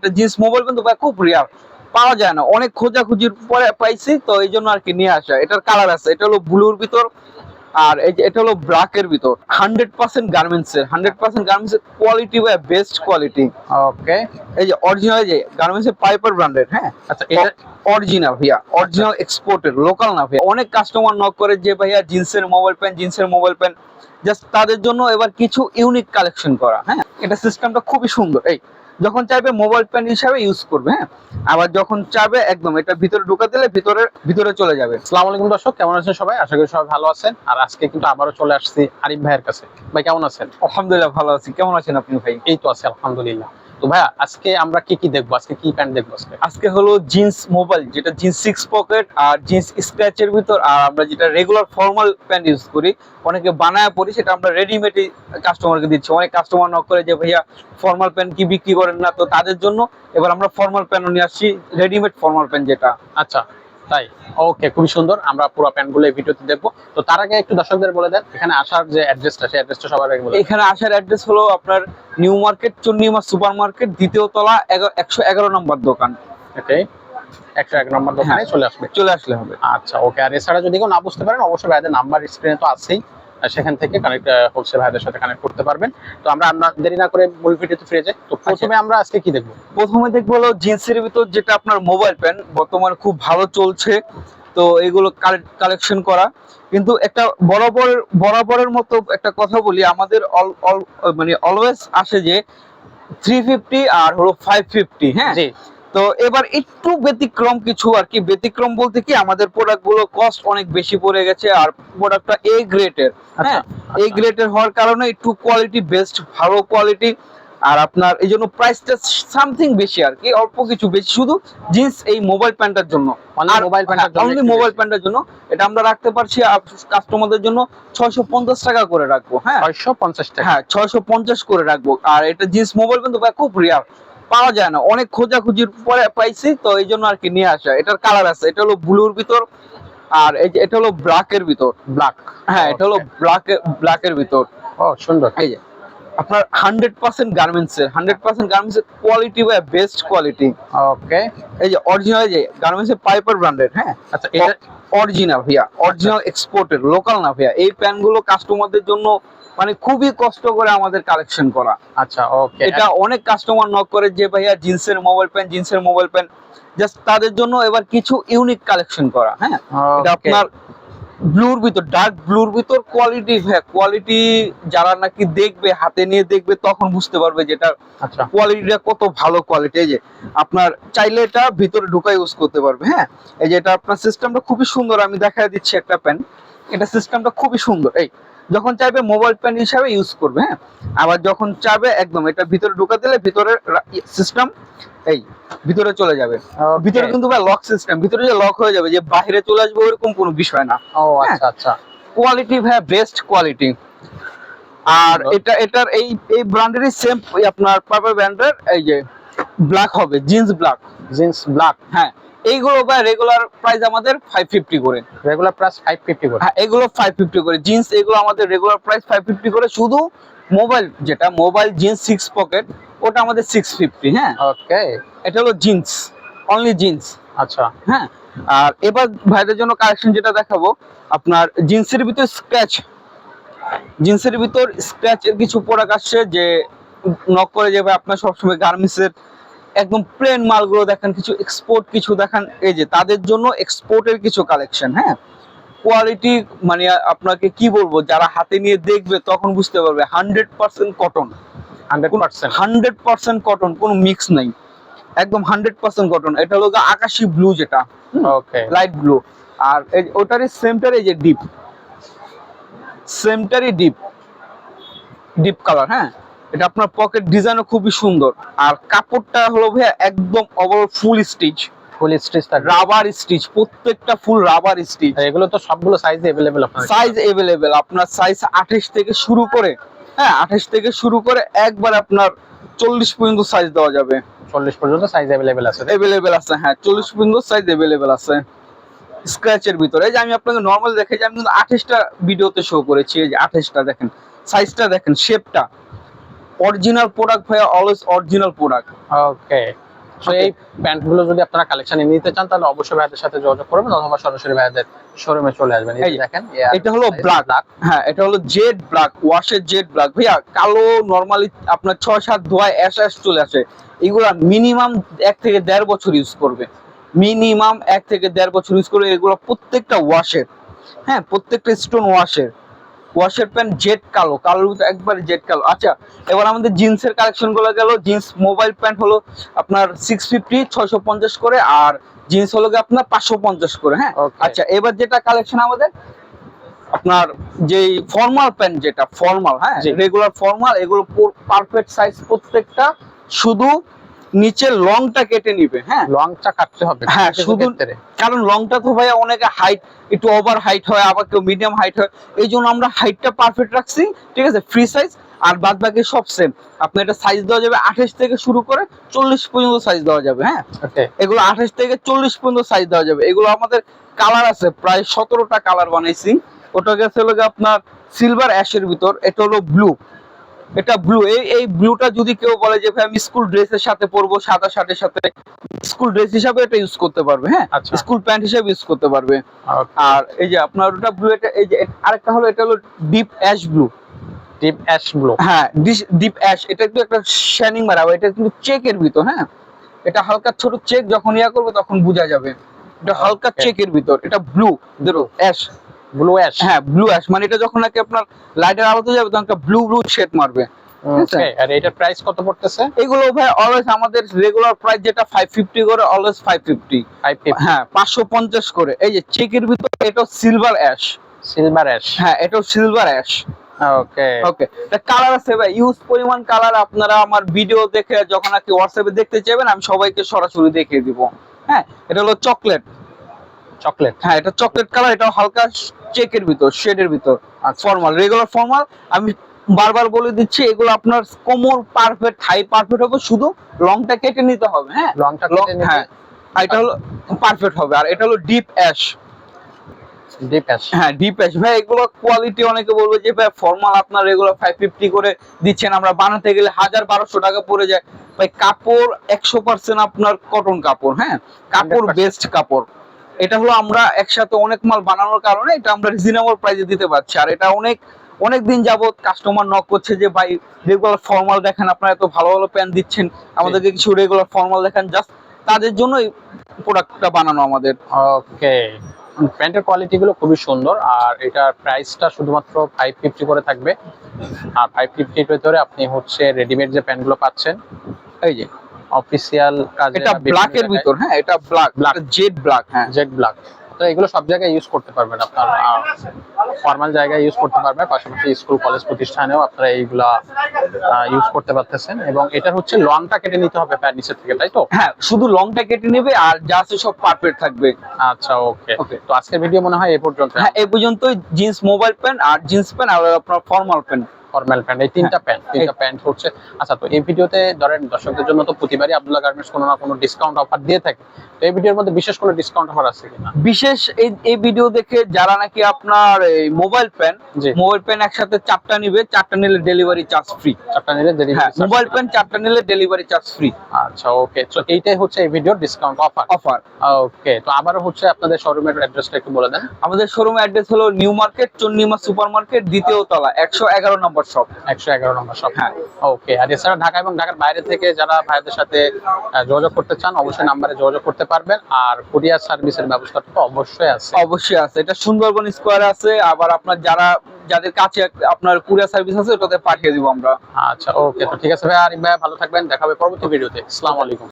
একটা jeans mobile কিন্তু ভাই খুব রেয়ার, পাওয়া যায় না, অনেক খোঁজাখুঁজির পরে পাইছি, তো এই জন্য আর কি নিয়ে আসা। এটার কালার আছে, এটা হলো ব্লুর ভিতর, আর এই যে এটা হলো ব্ল্যাকের ভিতর। 100% গার্মেন্টস এর, 100% গার্মেন্টস এর কোয়ালিটি ভাই বেস্ট কোয়ালিটি। ওকে, এই যে অরিজিনাল, যে গার্মেন্টস এর পাইপার ব্র্যান্ডের। হ্যাঁ, আচ্ছা এটা অরিজিনাল ভাইয়া, অরিজিনাল এক্সপোর্টের, লোকাল না ভাইয়া। অনেক কাস্টমার নক করে যে ভাইয়া জিন্সের মোবাইল প্যান্ট, জিন্সের মোবাইল প্যান্ট, জাস্ট তাদের জন্য এবার কিছু ইউনিক কালেকশন করা। হ্যাঁ, এটা সিস্টেমটা খুবই সুন্দর। এই যখন চাইবে মোবাইল প্যান্ট হিসাবে ইউজ করবে, হ্যাঁ, আবার যখন চাইবে একদম এটা ভিতরে ঢুকা দিলে ভিতরে চলে যাবে। আসসালামু আলাইকুম দর্শক, কেমন আছেন সবাই? আশা করি সবাই ভালো আছেন। আর আজকে কিন্তু আবারও চলে আসছি আরিফ ভাইয়ের কাছে। ভাই কেমন আছেন? আলহামদুলিল্লাহ ভালো আছি, কেমন আছেন আপনি ভাই? এই তো আছি আলহামদুলিল্লাহ। তো ভাইয়া আজকে আমরা কি কি দেখবো? আজকে কি প্যান্ট দেখবো? আজকে হলো জিন্স মোবাইল, যেটা জিন্স 6 পকেট আর জিন্স স্ক্র্যাচের ভিতর, আর আমরা যেটা রেগুলার ফর্মাল প্যান্ট ইউজ করি, অনেকে বানায় পরি, সেটা আমরা রেডিমেডই কাস্টমারকে দিচ্ছি। অনেক কাস্টমার নক করে যে ভাইয়া ফর্মাল প্যান্ট কি বিক্রি করেন না, তো তাদের জন্য এবার আমরা ফর্মাল প্যান্টও নিয়ে আসছি, রেডিমেড ফর্মাল প্যান্ট যেটা। আচ্ছা তাই, ওকে, খুবই সুন্দর। আমরা পুরো প্যান্ট গুলো এই ভিডিওতে দেখবো। তো তার আগে একটু দর্শকদের বলে দেন এখানে আসার যে অ্যাড্রেসটা, সেই অ্যাড্রেসটা সবার আগে বলে দেন। এখানে আসার অ্যাড্রেস হলো আপনার new market, Chandima super market, দ্বিতীয় তলা, 111 নম্বর দোকান। ওকে, 101 নম্বর দোকানে চলে আসবে, চলে আসলে হবে। আচ্ছা ওকে। আর এছাড়া যদি কেউ না বুঝতে পারেন, অবশ্যই ভাইদের নাম্বার স্ক্রিনে তো আছেই, আর সেখান থেকে কানেক্ট হোলসেল ভাইদের সাথে কানেক্ট করতে পারবেন। তো আমরা দেরি না করে মূল ভিডিওতে ফিরে যাই। তো প্রথমে আমরা আজকে কি দেখবো? প্রথমে দেখবো হলো জিন্সের ভিতর যেটা আপনার মোবাইল প্যান্ট বর্তমানে খুব ভালো চলছে, তো এগুলো কালেকশন করা। কিন্তু একটা বরাবরের মতো একটা কথা বলি, আমাদের মানে অলওয়েজ আসে যে 350 আর হলো 550। হ্যাঁ, জি, তো এবার একটু ব্যতিক্রম কিছু আর কি। ব্যতিক্রম বলতে কি, আমাদের প্রোডাক্ট গুলো কস্ট অনেক বেশি পড়ে গেছে, আর প্রোডাক্টটা এ গ্রেডের। হ্যাঁ, এ গ্রেডের হওয়ার কারণে একটু কোয়ালিটি বেস্ট, ভালো কোয়ালিটি, আর আপনার এই জন্য প্রাইসটা সামথিং বেশি আর কি, অল্প কিছু বেশি, শুধু জিন্স এই মোবাইল প্যান্টের জন্য। আর মোবাইল প্যান্টের জন্য, অনলি মোবাইল প্যান্টের জন্য এটা আমরা রাখতে পারছি কাস্টমারদের জন্য 650 টাকা করে রাখবো। হ্যাঁ, 650 টাকা। হ্যাঁ 650 করে রাখবো। আর এটা জিন্স মোবাইল কিন্তু ভাই খুব রেয়ার, পাওয়া যায় না, অনেক খোঁজাখুঁজির পরে পাইছি, তো এই জন্য আর কি নিয়ে আসা। এটার কালার আছে, এটা হলো ব্লুর ভিতর, আর এই যে এটা হলো ব্ল্যাকের ভিতর। ব্ল্যাক, হ্যাঁ, এটা হলো ব্ল্যাকের ভিতর। ও সুন্দর। এই যে আপনার 100% গার্মেন্টস এর, 100% গার্মেন্টস এর কোয়ালিটি বা বেস্ট কোয়ালিটি। ওকে, এই যে অরিজিনাল, যে গার্মেন্টস এর পাইপার ব্র্যান্ডের। হ্যাঁ, আচ্ছা এটা অরিজিনাল ভাইয়া, অরিজিনাল এক্সপোর্টের, লোকাল না ভাইয়া। এই প্যান্ট গুলো কাস্টমারদের জন্য মানে খুবই কষ্ট করে আমাদের কালেকশন করা। আচ্ছা ওকে, এটা অনেক কাস্টমার নক করে যে ভাইয়া জিন্সের মোবাইল প্যান্ট, জিন্সের মোবাইল প্যান্ট, জাস্ট তাদের জন্য এবার কিছু ইউনিক কালেকশন করা। হ্যাঁ, এটা আপনার ব্লুর ভিতর, ডার্ক ব্লুর ভিতর, কোয়ালিটি ভাইয়া, কোয়ালিটি যারা নাকি দেখবে, হাতে নিয়ে দেখবে, তখন বুঝতে পারবে যে এটা আচ্ছা কোয়ালিটিটা কত ভালো কোয়ালিটি। এই যে আপনার চাইলে এটা ভিতরে ঢুকাই ইউজ করতে পারবে। হ্যাঁ, এই যে এটা আপনার সিস্টেমটা খুবই সুন্দর, আমি দেখাই দিচ্ছি একটা প্যান্ট। এটা সিস্টেমটা খুবই সুন্দর। এই যখন চাইবে মোবাইল প্যান্ট হিসাবে ইউজ করবে, হ্যাঁ, আবার যখন চাইবে একদম এটা ভিতরে ঢুকা দিলে সিস্টেম এই ভিতরে চলে যাবে। ভিতরে কিন্তু ভাই লক সিস্টেম, ভিতরে যে লক হয়ে যাবে, যে বাইরে চলে আসবে ওরকম কোনো বিষয় না। ও আচ্ছা আচ্ছা, কোয়ালিটি ভাই বেস্ট কোয়ালিটি। আর এটার এই ব্র্যান্ডেরই সেম আপনার পাইপার ব্র্যান্ডের, এই যে ব্ল্যাক হবে, জিন্স ব্ল্যাক। Jeans black. হ্যাঁ, এইগুলো ভাই রেগুলার প্রাইস আমাদের 550 করে। রেগুলার প্রাইস 550 করে। হ্যাঁ, এগুলো 550 করে জিন্স, এগুলো আমাদের রেগুলার প্রাইস 550 করে। শুধু মোবাইল, যেটা মোবাইল জিন্স 6 পকেট, ওটা আমাদের 650। হ্যাঁ, ওকে, এটা হলো জিন্স, অনলি জিন্স। আচ্ছা হ্যাঁ, আর এবার ভাইদের জন্য কালেকশন যেটা দেখাবো, আপনার জিন্সের ভিতর স্ক্র্যাচ, জিন্সের ভিতর স্ক্র্যাচের কিছু প্রোডাক্ট আসছে, যে নক করে যাবে আপনার সবসময় গার্মেন্টসের একদম প্লেন মালগুলো দেখেন, কিছু এক্সপোর্ট কিছু দেখান, এই যে তাদের জন্য এক্সপোর্টের কিছু কালেকশন। হ্যাঁ, কোয়ালিটি মানে আপনাকে কি বলবো, যারা হাতে নিয়ে দেখবে তখন বুঝতে পারবে 100% কটন, 100%। 100% কটন, কোনো মিক্স নাই, একদম 100% কটন। এটা হলো আকাশি ব্লু, যেটা ওকে, লাইট ব্লু, আর ওটারই সেমটার, এই যে ডিপ, সেমটারই ডিপ ডিপ কালার। হ্যাঁ, এটা আপনার পকেট ডিজাইনও খুবই সুন্দর, আর কাপড়টা হলো ভাইয়া একদম ওভার ফুল স্টিচ, ফুল স্টিচ থাকবে, রাবার স্টিচ, প্রত্যেকটা ফুল রাবার স্টিচ। এগুলো তো সবগুলো সাইজ अवेलेबल আপনার? সাইজ अवेलेबल, আপনার সাইজ 28 থেকে শুরু করে, হ্যাঁ 28 থেকে শুরু করে একবার আপনার 40 পর্যন্ত সাইজ দেওয়া যাবে। 40 পর্যন্ত সাইজ अवेलेबल আছে? अवेलेबल আছে, হ্যাঁ 40 পর্যন্ত সাইজ अवेलेबल আছে স্ক্র্যাচের ভিতরে। যে আমি আপনাকে নরমাল দেখাই, যে আমি কিন্তু 28টা ভিডিওতে শো করেছি, এই যে 28টা দেখেন, সাইজটা দেখেন, শেপটা। অরিজিনাল প্রোডাক্ট ভাইয়া, অলওয়েজ অরিজিনাল প্রোডাক্ট। ওকে, তো এই প্যান্ট গুলো যদি আপনারা কালেকশনে নিতে চান তাহলে অবশ্যই ভাইদের সাথে যোগাযোগ করবেন অথবা সরাসরি ভাইদের শোরুমে চলে আসবেন। এই যে দেখেন এটা হলো ব্ল্যাক, হ্যাঁ এটা হলো জেড ব্ল্যাক, ওয়াশের জেড ব্ল্যাক। ভাইয়া কালো নরমালি আপনার 6-7 ধোয়ায় অ্যাশ চলে আসে, এগুলা মিনিমাম 1 থেকে 1.5 বছর ইউজ করবে, মিনিমাম 1 থেকে 1.5 বছর ইউজ করবে। এগুলো প্রত্যেকটা ওয়াশের, হ্যাঁ প্রত্যেকটা স্টোন ওয়াশের প্যান্ট জেড কালো, কালোর ভিতরে একবারে জেড কালো। আচ্ছা এবার আমাদের জিন্সের কালেকশন গুলো গেল। জিন্স মোবাইল প্যান্ট হলো আপনার 650 650 করে, আর জিন্স হলো গিয়ে আপনার 550 করে। হ্যাঁ আচ্ছা এবার যেটা কালেকশন আমাদের আপনার যেই ফর্মাল প্যান্ট, যেটা ফর্মাল, হ্যাঁ রেগুলার ফর্মাল, এগুলো পারফেক্ট সাইজ প্রত্যেকটা, শুধু নিচে লংটা কেটে নিবে। হ্যাঁ লংটা কাটতে হবে, হ্যাঁ শুধু, কারণ লংটা তো ভাইয়া অনেকে হাইট একটু ওভার হাইট হয়, আবার কেউ মিডিয়াম হাইট হয়, এই জন্য আমরা হাইটটা পারফেক্ট রাখছি, ঠিক আছে, ফ্রি সাইজ। আর বাদ বাকি সব সেম। আপনি এটা সাইজ দেওয়া যাবে 28 থেকে শুরু করে 40 পর্যন্ত সাইজ দেওয়া যাবে। হ্যাঁ এগুলো 28 থেকে 40 পর্যন্ত সাইজ দেওয়া যাবে। এগুলো আমাদের কালার আছে প্রায় 17টা কালার বানাইছি। ওটা গেছে হলো আপনার সিলভার অ্যাশের ভিতর, এটা হলো ব্লু, এটা ব্লু। এই ব্লুটা যদি কেউ বলে যে ভাই আমি স্কুল ড্রেসের সাথে পরবো, সাদা শার্টের সাথে, স্কুল ড্রেস হিসাবে এটা ইউজ করতে পারবে। হ্যাঁ স্কুল প্যান্ট হিসাবে ইউজ করতে পারবে। আর এই যে আপনার ওটা ব্লু, এটা এই যে আরেকটা হলো, এটা হলো deep ash blue, deep ash blue, হ্যাঁ ডিপ অ্যাশ। এটা একটু একটা শাইনিং মারাবে, এটা কিন্তু চেকের ভিতর। হ্যাঁ এটা হালকা ছোট চেক, যখন ইয়া করবে তখন বোঝা যাবে এটা হালকা চেকের ভিতর। এটা ব্লু ধরো অ্যাশ, ব্লু অ্যাশ, হ্যাঁ ব্লু অ্যাশ, মানে এটা যখন নাকি আপনার লাইটের আলোতে যাবে তখন একটা ব্লু শেড মারবে। ওকে, আর এটার প্রাইস কত পড়তেছে? এগুলো ভাই অলওয়েজ আমাদের রেগুলার প্রাইস যেটা 550 করে, অলওয়েজ 550, হ্যাঁ 550 করে। এই যে চেকের ভিতর, এটা সিলভার অ্যাশ, সিলভার অ্যাশ, হ্যাঁ এটা সিলভার অ্যাশ। ওকে ওকে, এটা কালার আছে ভাই, ইউজ পরিমাণ কালার। আপনারা আমার ভিডিও দেখে যখন নাকি হোয়াটসঅ্যাপে দেখতে চাইবেন, আমি সবাইকে সরাসরি দেখিয়ে দিব। হ্যাঁ এটা হলো চকলেট, হ্যাঁ এটা চকলেট কালার, এটা হালকা চেকের ভিতর, শেডের ভিতর, ফর্মাল, রেগুলার ফর্মাল। আমি বারবার বলে দিচ্ছি, এগুলো আপনার কোমর পারফেক্ট, হাই পারফেক্ট হবে, শুধু লংটা কেটে নিতে হবে। হ্যাঁ লংটা কেটে নিতে, হ্যাঁ এটা হলো পারফেক্ট হবে। আর এটা হলো ডিপ অ্যাশ, হ্যাঁ ডিপ অ্যাশ। ভাই এগুলো কোয়ালিটি, অনেকে বলবে যে ভাই ফর্মাল আপনার রেগুলার 550 করে দিচ্ছেন, আমরা বানাতে গেলে 1000-1200 টাকা পড়ে যায়। ভাই কাপড় 100% আপনার কটন কাপড়, হ্যাঁ কাপড় বেস্ট কাপড়। এটা হলো আমরা একসাথে অনেক মাল বানানোর কারণে এটা আমরা রিজনেবল প্রাইসে দিতে পারছি। আর এটা অনেক দিন যাবত কাস্টমার নক করছে যে ভাই রেগুলার ফর্মাল দেখেন, আপনারা এত ভালো ভালো প্যান্ট দিচ্ছেন, আমাদেরকে কিছু রেগুলার ফর্মাল দেখেন, জাস্ট তাদের জন্য এই প্রোডাক্টটা বানানো আমাদের। ওকে, প্যান্টের কোয়ালিটি গুলো খুবই সুন্দর, আর এটার প্রাইসটা শুধুমাত্র 550 করে থাকবে। আর 550 এর ভিতরে আপনি হচ্ছে রেডিমেড যে প্যান্ট গুলো পাচ্ছেন, এই যে অফিসিয়াল কাজে, এটা ব্ল্যাক এর ভিতর, হ্যাঁ এটা ব্ল্যাক, জেড ব্ল্যাক, হ্যাঁ জেড ব্ল্যাক। তো এগুলো সব জায়গায় ইউজ করতে পারবেন, আপনার ফর্মাল জায়গায় ইউজ করতে পারবেন, পাশাপাশি স্কুল কলেজ প্রতিষ্ঠানেও আপনারা এইগুলা ইউজ করতে পারতেছেন। এবং এটা হচ্ছে লংটা কেটে নিতে হবে প্যান্ট নিচের থেকে, তাই তো? হ্যাঁ শুধু লংটা কেটে নেবে, আর যা আছে সব পারফেক্ট থাকবে। আচ্ছা ওকে, তো আজকের ভিডিও মনে হয় এই পর্যন্ত। হ্যাঁ এই পর্যন্তই। জিন্স মোবাইল প্যান্ট, আর জিন্স প্যান্ট, আর আপনার ফর্মাল প্যান্ট, এই তিনটা প্যান্ট হচ্ছে। আচ্ছা, তো এই ভিডিওতে ধরেন দর্শকদের জন্য তো প্রতিবারই আব্দুল্লাহ গার্মেন্টস কোনো না কোনো ডিসকাউন্ট অফার দিয়ে থাকে, তো এই ভিডিওর মধ্যে বিশেষ কোনো ডিসকাউন্ট অফার আছে কিনা? বিশেষ এই ভিডিও দেখে যারা নাকি আপনার এই মোবাইল প্যান্ট একসাথে 4টা নিবে, 4টা নিলে ডেলিভারি চার্জ ফ্রি, 4টা নিলে ডেলিভারি, মোবাইল প্যান্ট 4টা নিলে ডেলিভারি চার্জ ফ্রি। আচ্ছা ওকে, তো এইটাই হচ্ছে এই ভিডিওর ডিসকাউন্ট অফার। ওকে, তো আবারও হচ্ছে আপনাদের শোরুমের অ্যাড্রেসটা একটু বলে দেন। আমাদের শোরুমের অ্যাড্রেস হলো new market, Chandima super market, দ্বিতীয় তলা, 111 নম্বর শপ। 111 নম্বর শপ, হ্যাঁ ওকে। আর এছাড়া ঢাকা এবং ঢাকার বাইরে থেকে যারা ভাইদের সাথে যোগাযোগ করতে চান, অবশ্যই নাম্বারে যোগাযোগ করতে পারবেন। আর কুরিয়ার সার্ভিসের ব্যবস্থা তো অবশ্যই আছে, এটা সুন্দরবন স্কয়ারে আছে। আবার আপনার যাদের কাছে আপনার কুরিয়ার সার্ভিস আছে, ওটাতে পাঠিয়ে দিব আমরা। আচ্ছা ওকে, তো ঠিক আছে ভাই, আরিফ ভাই ভালো থাকবেন, দেখা হবে পরবর্তী ভিডিওতে। আসসালামু আলাইকুম।